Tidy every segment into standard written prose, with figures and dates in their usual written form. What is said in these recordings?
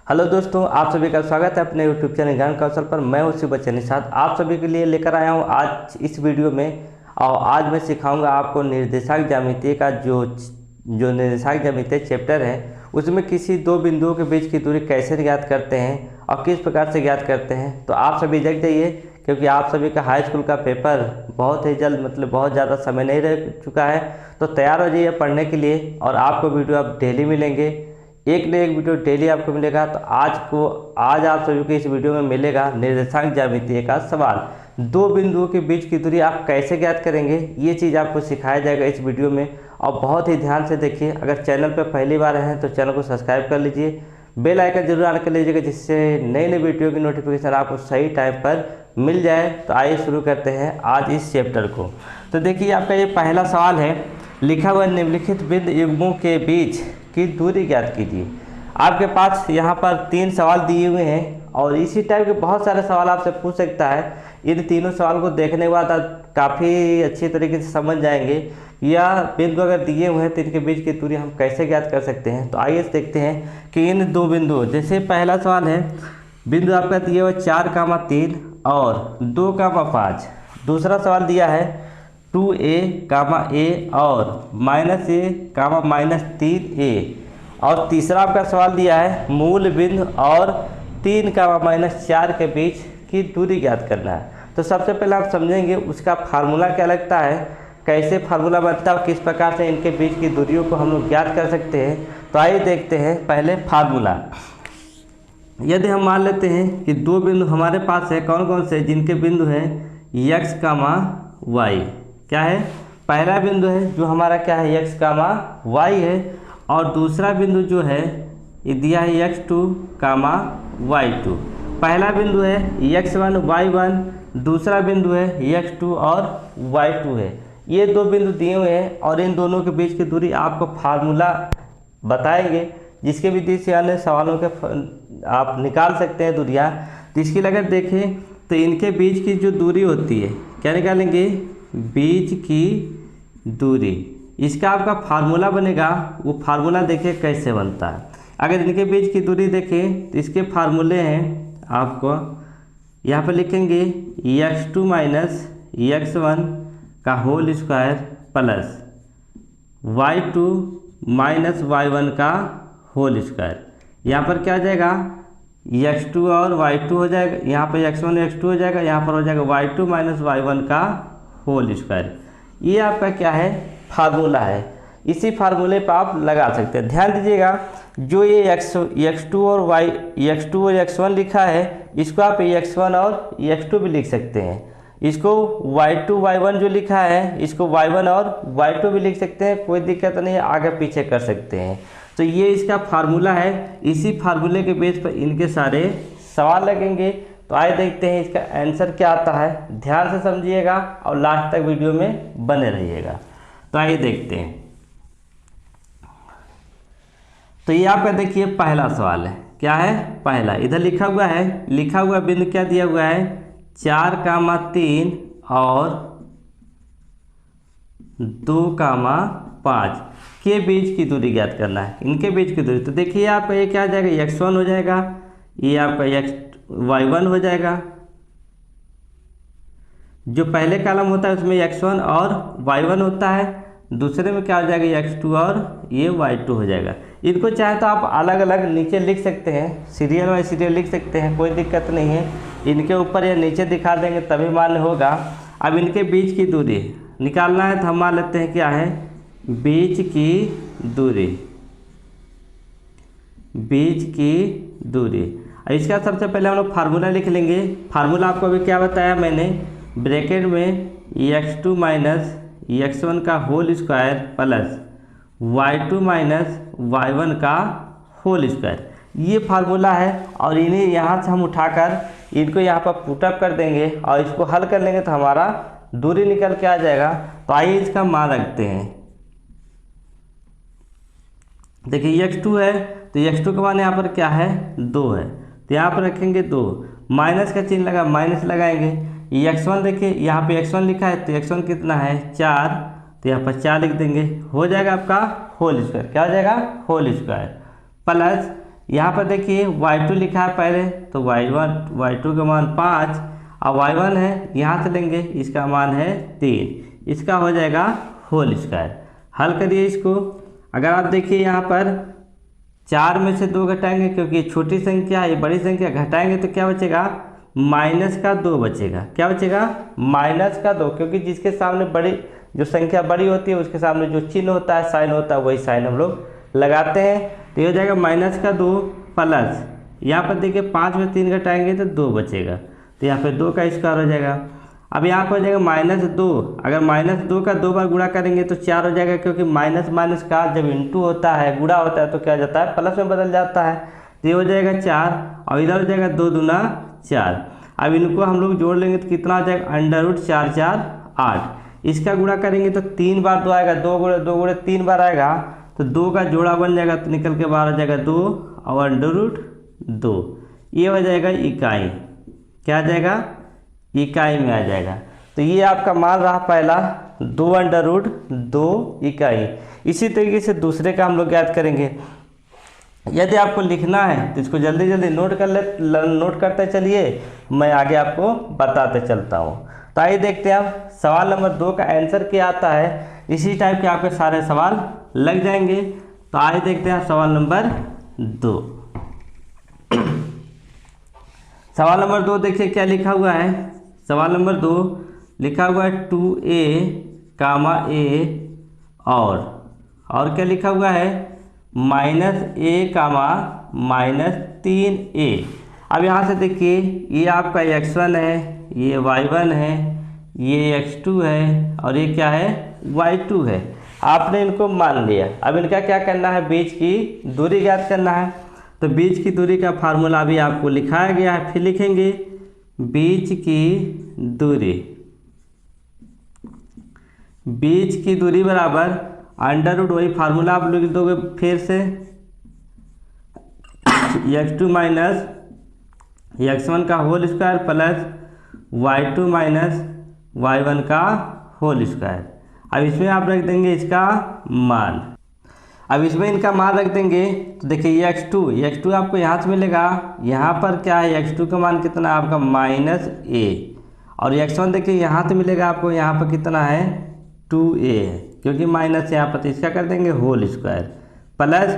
Hello दोस्तों, आप सभी का स्वागत है अपने यूट्यूब चैनल ज्ञान कौशल पर। मैं उसी बच्चे निषाद आप सभी के लिए लेकर आया हूं आज इस वीडियो में। और आज मैं सिखाऊंगा आपको निर्देशांक ज्यामिति का जो निर्देशांक ज्यामिति चैप्टर है उसमें किसी दो बिंदुओं के बीच की दूरी कैसे ज्ञात करते हैं और किस प्रकार से ज्ञात करते हैं। तो आप सभी जग जाइए, क्योंकि आप सभी का हाई स्कूल का पेपर बहुत ही जल्द बहुत ज़्यादा समय नहीं रह चुका है। तो तैयार हो जाइए पढ़ने के लिए। और आपको वीडियो अब डेली मिलेंगे, एक न एक वीडियो डेली आपको मिलेगा। तो आज आप सभी को इस वीडियो में मिलेगा निर्देशांक ज्यामिति का सवाल। दो बिंदुओं के बीच की दूरी आप कैसे ज्ञात करेंगे, ये चीज़ आपको सिखाया जाएगा इस वीडियो में। और बहुत ही ध्यान से देखिए। अगर चैनल पर पहली बार हैं तो चैनल को सब्सक्राइब कर लीजिए, बेल आइकन जरूर ऑन कर लीजिएगा, जिससे नई नई वीडियो की नोटिफिकेशन आपको सही टाइम पर मिल जाए। तो आइए शुरू करते हैं आज इस चैप्टर को। तो देखिए, आपका ये पहला सवाल है, लिखा हुआ निम्नलिखित बिंदु युग्मों के बीच की दूरी ज्ञात कीजिए। आपके पास यहाँ पर 3 सवाल दिए हुए हैं और इसी टाइप के बहुत सारे सवाल आपसे पूछ सकता है। इन तीनों सवाल को देखने के बाद आप काफ़ी अच्छी तरीके से समझ जाएंगे या बिंदु अगर दिए हुए हैं तो इनके बीच की दूरी हम कैसे ज्ञात कर सकते हैं। तो आइए देखते हैं कि इन दो बिंदुओं, जैसे पहला सवाल है, बिंदु आपका दिया हुआ 4,3 और 2,5। दूसरा सवाल दिया है 2a, और -a, -3a। और तीसरा आपका सवाल दिया है मूल बिंदु और 3, -4 के बीच की दूरी ज्ञात करना है। तो सबसे पहले आप समझेंगे उसका फार्मूला क्या लगता है, कैसे फार्मूला बनता है और किस प्रकार से इनके बीच की दूरियों को हम लोग ज्ञात कर सकते हैं। तो आइए देखते हैं पहले फार्मूला। यदि हम मान लेते हैं कि दो बिंदु हमारे पास है, कौन कौन से, जिनके बिंदु है x, y। क्या है, पहला बिंदु है जो हमारा क्या है x, y है, और दूसरा बिंदु जो है ये दिया है x2, y2। पहला बिंदु है x1, y1, दूसरा बिंदु है x2 और y2 है। ये दो बिंदु दिए हुए हैं और इन दोनों के बीच की दूरी आपको फार्मूला बताएंगे, जिसके विधि से अन्य सवालों के आप निकाल सकते हैं दूरियाँ। तो इसके लिए अगर देखें तो इनके बीच की जो दूरी होती है, क्या निकालेंगे, बीच की दूरी। इसका आपका फार्मूला बनेगा, वो फार्मूला देखिए कैसे बनता है। अगर इनके बीच की दूरी देखें तो इसके फार्मूले हैं, आपको यहाँ पर लिखेंगे x2 - x1 का whole square plus y2 - y1 का होल स्क्वायर। यहाँ पर क्या आ जाएगा, x2 और y2 हो जाएगा, यहाँ पर x1 x2 हो जाएगा, यहाँ पर हो जाएगा y2 - y1 का होल स्क्वायर। ये आपका क्या है, फार्मूला है। इसी फार्मूले पर आप लगा सकते हैं। ध्यान दीजिएगा, जो ये x2 और x1 लिखा है, इसको आप x1 और x2 भी लिख सकते हैं। इसको y2 y1 जो लिखा है, इसको y1 और y2 भी लिख सकते हैं, कोई दिक्कत नहीं है, आगे पीछे कर सकते हैं। तो ये इसका फार्मूला है। इसी फार्मूले के बेस पर इनके सारे सवाल लगेंगे। तो आइए देखते हैं इसका आंसर क्या आता है। ध्यान से समझिएगा और लास्ट तक वीडियो में बने रहिएगा। तो आइए देखते हैं। तो ये आपका देखिए पहला सवाल है, क्या है, पहला इधर लिखा हुआ बिंदु क्या दिया हुआ है, 4,3 और 2,5 के बीच की दूरी ज्ञात करना है। इनके बीच की दूरी, तो देखिए आपका ये क्या आ जाएगा, x1 हो जाएगा, ये आपका y1 हो जाएगा। जो पहले कॉलम होता है उसमें x1 और y1 होता है, दूसरे में क्या हो जाएगा, x2 और ये y2 हो जाएगा। इनको चाहे तो आप अलग अलग नीचे लिख सकते हैं, सीरियल बाई सीरियल लिख सकते हैं, कोई दिक्कत नहीं है। इनके ऊपर या नीचे दिखा देंगे तभी मान्य होगा। अब इनके बीच की दूरी निकालना है, तो हम मान लेते हैं क्या है, बीच की दूरी, बीच की दूरी। इसका सबसे पहले हम लोग फार्मूला लिख लेंगे। फार्मूला आपको अभी क्या बताया मैंने, ब्रैकेट में x2 - x1 का whole square plus y2 - y1 का होल स्क्वायर। ये फार्मूला है। और इन्हें यहाँ से हम उठाकर इनको यहाँ पर पुटअप कर देंगे और इसको हल कर लेंगे तो हमारा दूरी निकल के आ जाएगा। तो आइए इसका मान रखते हैं। देखिए x2 है, तो x2 का मान यहाँ पर क्या है, 2 है, तो यहाँ पर रखेंगे 2, माइनस का चिन्ह लगा, माइनस लगाएंगे। x1 देखिए यहाँ पे x1 लिखा है, तो x1 कितना है, 4, तो यहाँ पर 4 लिख देंगे, हो जाएगा आपका होल स्क्वायर। क्या हो जाएगा, होल स्क्वायर प्लस यहाँ पर देखिए y2 लिखा है पहले, तो y2 का मान 5 और y1 है, यहाँ से लेंगे इसका मान है 3, इसका हो जाएगा होल स्क्वायर। हल करिए इसको। अगर आप देखिए यहाँ पर 4 में से 2 घटाएंगे, क्योंकि ये छोटी संख्या है, ये बड़ी संख्या, घटाएंगे तो क्या बचेगा, -2 बचेगा। क्या बचेगा, -2, क्योंकि जिसके सामने बड़ी जो संख्या बड़ी होती है उसके सामने जो चिन्ह होता है, साइन होता है, वही साइन हम लोग लगाते हैं। तो ये हो जाएगा -2 प्लस, यहाँ पर देखिए 5 में 3 घटाएंगे तो 2 बचेगा, तो यहाँ पे 2 का स्क्वायर हो जाएगा। अब यहाँ पर हो जाएगा -2, अगर -2 का 2 बार गुणा करेंगे तो 4 हो जाएगा, क्योंकि माइनस माइनस का जब इंटू होता है, गुणा होता है, तो क्या हो जाता है, प्लस में बदल जाता है। तो ये हो जाएगा 4 और इधर हो जाएगा 2 दूना 4। अब इनको हम लोग जोड़ लेंगे तो कितना हो जाएगा, √4 4 8। इसका गुणा करेंगे तो 3 बार 2 आएगा, 2 गुणे 3 बार आएगा, तो 2 का जोड़ा बन जाएगा, तो निकल के बाहर हो जाएगा 2 और √2। ये हो जाएगा इकाई, क्या आ जाएगा, इकाई में आ जाएगा। तो ये आपका मान रहा पहला 2√2 इकाई। इसी तरीके से दूसरे का हम लोग याद करेंगे। यदि आपको लिखना है तो इसको जल्दी जल्दी नोट करते चलिए, मैं आगे आपको बताते चलता हूँ। तो आइए देखते हैं अब सवाल नंबर 2 का आंसर क्या आता है। इसी टाइप के आपके सारे सवाल लग जाएंगे। तो आइए देखते हैं सवाल नंबर 2। सवाल नंबर 2 देखिए क्या लिखा हुआ है। सवाल नंबर 2 लिखा हुआ है 2a, a और क्या लिखा हुआ है, -a, -3a। अब यहाँ से देखिए ये आपका x1 है, ये y1 है, ये x2 है और ये क्या है, y2 है। आपने इनको मान लिया। अब इनका क्या करना है, बीच की दूरी ज्ञात करना है। तो बीच की दूरी का फार्मूला भी आपको लिखाया गया है, फिर लिखेंगे बीच की दूरी बराबर √ वही फार्मूला आप लिख दोगे फिर से, x2 माइनस x1 का whole square plus y2 minus y1 का होल स्क्वायर। अब इसमें आप रख देंगे इसका मान। अब इसमें इनका मान रख देंगे तो देखिए ये x2 आपको यहाँ से मिलेगा, यहाँ पर क्या है, x2 का मान कितना है आपका -a, और x1 देखिए यहाँ से मिलेगा आपको, यहाँ पर कितना है 2a है, क्योंकि माइनस यहाँ पर, तो इसका कर देंगे होल स्क्वायर प्लस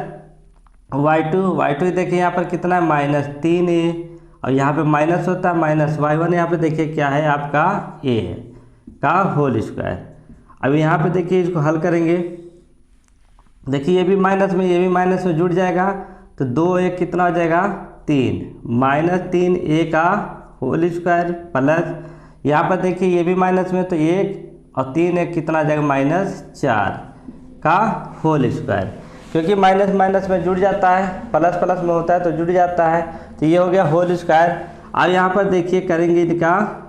y2 देखिए यहाँ पर कितना है -3a, और यहाँ पे माइनस होता है माइनस y1, यहाँ पे देखिए क्या है आपका a है का होल स्क्वायर। अब यहाँ पे देखिए इसको हल करेंगे, देखिए ये भी माइनस में जुड़ जाएगा, तो 2 1 कितना हो जाएगा 3, -3a का होल स्क्वायर प्लस यहाँ पर देखिए ये भी माइनस में, तो 1 और 3 1 कितना आ जाएगा -4 का होल स्क्वायर। क्योंकि माइनस में जुड़ जाता है, प्लस में होता है तो जुड़ जाता है, तो ये हो गया होल स्क्वायर। और यहाँ पर देखिए करेंगे इनका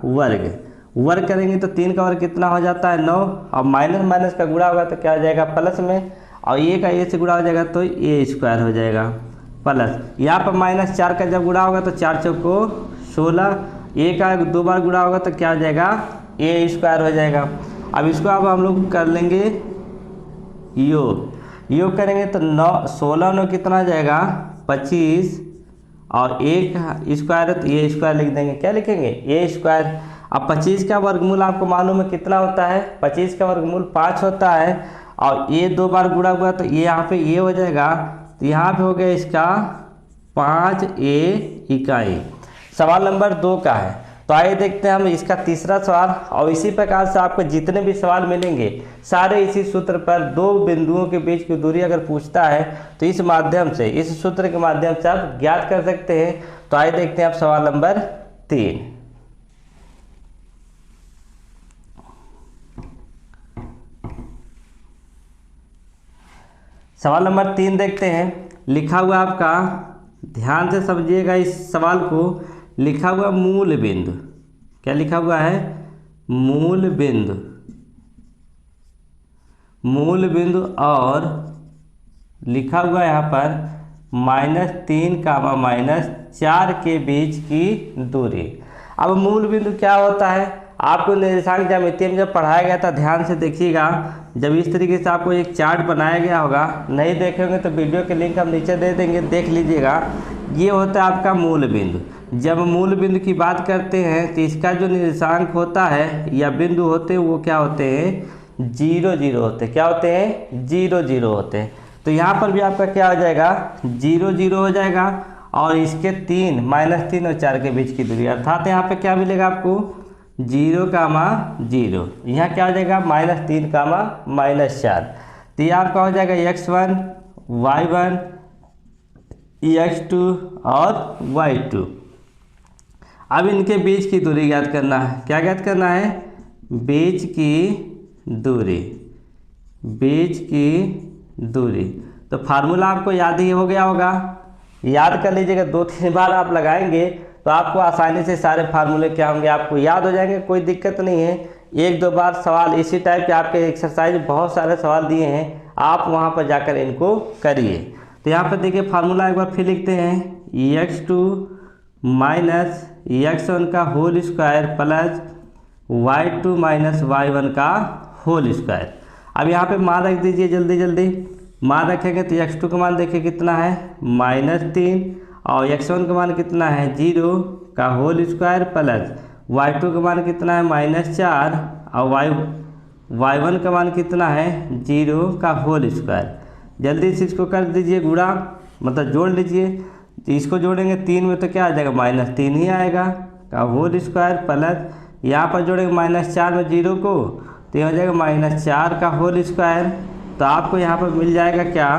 वर्ग करेंगे तो 3 का वर्ग कितना हो जाता है 9, और माइनस का गुणा होगा तो क्या हो जाएगा प्लस में, और a का a से गुणा हो जाएगा तो a स्क्वायर हो जाएगा प्लस, यहाँ पर -4 का जब गुणा होगा तो 4 चौको 16, a का 2 बार गुणा होगा तो क्या हो जाएगा a स्क्वायर हो जाएगा। अब इसको अब हम लोग कर लेंगे योग करेंगे तो 16 9 कितना हो जाएगा 25, और 1 स्क्वायर है तो a स्क्वायर लिख देंगे। क्या लिखेंगे a स्क्वायर। अब 25 का वर्गमूल आपको मालूम है कितना होता है, 25 का वर्गमूल 5 होता है, और ये 2 बार गुणा हुआ तो ये यहाँ पे ये हो जाएगा, तो यहाँ पे हो गया इसका 5a इकाई। सवाल नंबर 2 का है। तो आइए देखते हैं हम इसका तीसरा सवाल। और इसी प्रकार से आपको जितने भी सवाल मिलेंगे सारे इसी सूत्र पर, 2 बिंदुओं के बीच की दूरी अगर पूछता है तो इस माध्यम से, इस सूत्र के माध्यम से आप ज्ञात कर सकते हैं। तो आइए देखते हैं आप सवाल नंबर 3। सवाल नंबर 3 देखते हैं। लिखा हुआ आपका, ध्यान से समझिएगा इस सवाल को, लिखा हुआ मूल बिंदु, क्या लिखा हुआ है मूल बिंदु और लिखा हुआ यहाँ पर -3, -4 के बीच की दूरी। अब मूल बिंदु क्या होता है, आपको निर्देशांक ज्यामिति में जब पढ़ाया गया था, ध्यान से देखिएगा, जब इस तरीके से आपको एक चार्ट बनाया गया होगा, नहीं देखे होंगे तो वीडियो के लिंक हम नीचे दे देंगे, देख लीजिएगा। ये होता है आपका मूल बिंदु। जब मूल बिंदु की बात करते हैं तो इसका जो निर्देशांक होता है या बिंदु होते हैं वो क्या होते हैं, 0 0 होते हैं। क्या होते हैं, 0 0 होते हैं। तो यहाँ पर भी आपका क्या हो जाएगा, 0 0 हो जाएगा और इसके 3 -3 और 4 के बीच की दूरी, अर्थात यहाँ पे क्या मिलेगा आपको 0, 0। यहाँ क्या हो जाएगा -3, -4। तो ये आपका हो जाएगा x1, y1, x2 और y2। अब इनके बीच की दूरी ज्ञात करना है। क्या ज्ञात करना है, बीच की दूरी, बीच की दूरी। तो फार्मूला आपको याद ही हो गया होगा, याद कर लीजिएगा। 2-3 बार आप लगाएंगे तो आपको आसानी से सारे फार्मूले क्या होंगे आपको याद हो जाएंगे, कोई दिक्कत नहीं है। 1-2 बार सवाल इसी टाइप के आपके एक्सरसाइज बहुत सारे सवाल दिए हैं, आप वहां पर जाकर इनको करिए। तो यहाँ पर देखिए फार्मूला एक बार फिर लिखते हैं, x2 माइनस x1 का whole square plus y2 minus y1 का होल स्क्वायर। अब यहाँ पे मान रख दीजिए, जल्दी जल्दी मान रखेंगे तो x2 का मान देखिए कितना है -3 और x1 का मान कितना है 0 का होल स्क्वायर प्लस y2 का मान कितना है -4 और y1 का मान कितना है 0 का होल स्क्वायर। जल्दी से इसको कर दीजिए गुणा, मतलब जोड़ लीजिए। तो इसको जोड़ेंगे 3 में तो क्या आ जाएगा -3 ही आएगा का होल स्क्वायर प्लस यहाँ पर जोड़ेंगे -4 में 0 को, तो ये हो जाएगा -4 का होल स्क्वायर। तो आपको यहाँ पर मिल जाएगा क्या,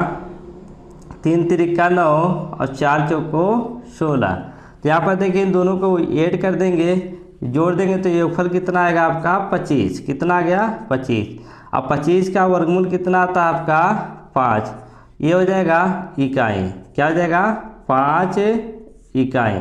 3 त्रिका 9 और 4 चौको 16। तो यहाँ पर देखिए इन दोनों को ऐड कर देंगे, जोड़ देंगे तो योगफल कितना आएगा आपका 25। कितना आ गया 25। अब 25 का वर्गमूल कितना आता है आपका 5। ये हो जाएगा इकाई, क्या हो जाएगा 5 इकाई।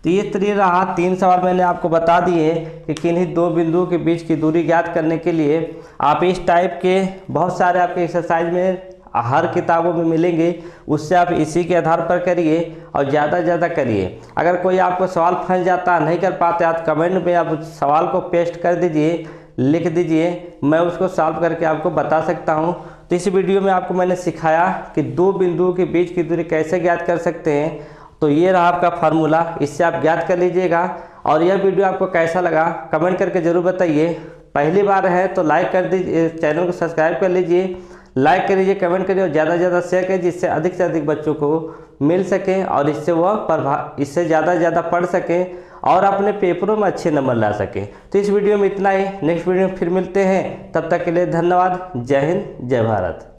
तो ये तरीका रहा। 3 सवाल मैंने आपको बता दिए कि किन्हीं 2 बिंदुओं के बीच की दूरी ज्ञात करने के लिए आप इस टाइप के बहुत सारे आपके एक्सरसाइज में हर किताबों में मिलेंगे, उससे आप इसी के आधार पर करिए और ज़्यादा से ज़्यादा करिए। अगर कोई आपको सवाल फंस जाता है, नहीं कर पाते, आप कमेंट में आप सवाल को पेस्ट कर दीजिए, लिख दीजिए, मैं उसको सॉल्व करके आपको बता सकता हूँ। तो इस वीडियो में आपको मैंने सिखाया कि 2 बिंदुओं के बीच की दूरी कैसे ज्ञात कर सकते हैं। तो ये रहा आपका फार्मूला, इससे आप ज्ञात कर लीजिएगा। और यह वीडियो आपको कैसा लगा कमेंट करके ज़रूर बताइए। पहली बार है तो लाइक कर दीजिए, चैनल को सब्सक्राइब कर लीजिए, लाइक करिए, कमेंट करिए और ज़्यादा से ज़्यादा शेयर करिए, जिससे अधिक से अधिक बच्चों को मिल सके और इससे वह इससे ज़्यादा से ज़्यादा पढ़ सकें और अपने पेपरों में अच्छे नंबर ला सकें। तो इस वीडियो में इतना ही, नेक्स्ट वीडियो में फिर मिलते हैं, तब तक के लिए धन्यवाद। जय हिंद, जय भारत।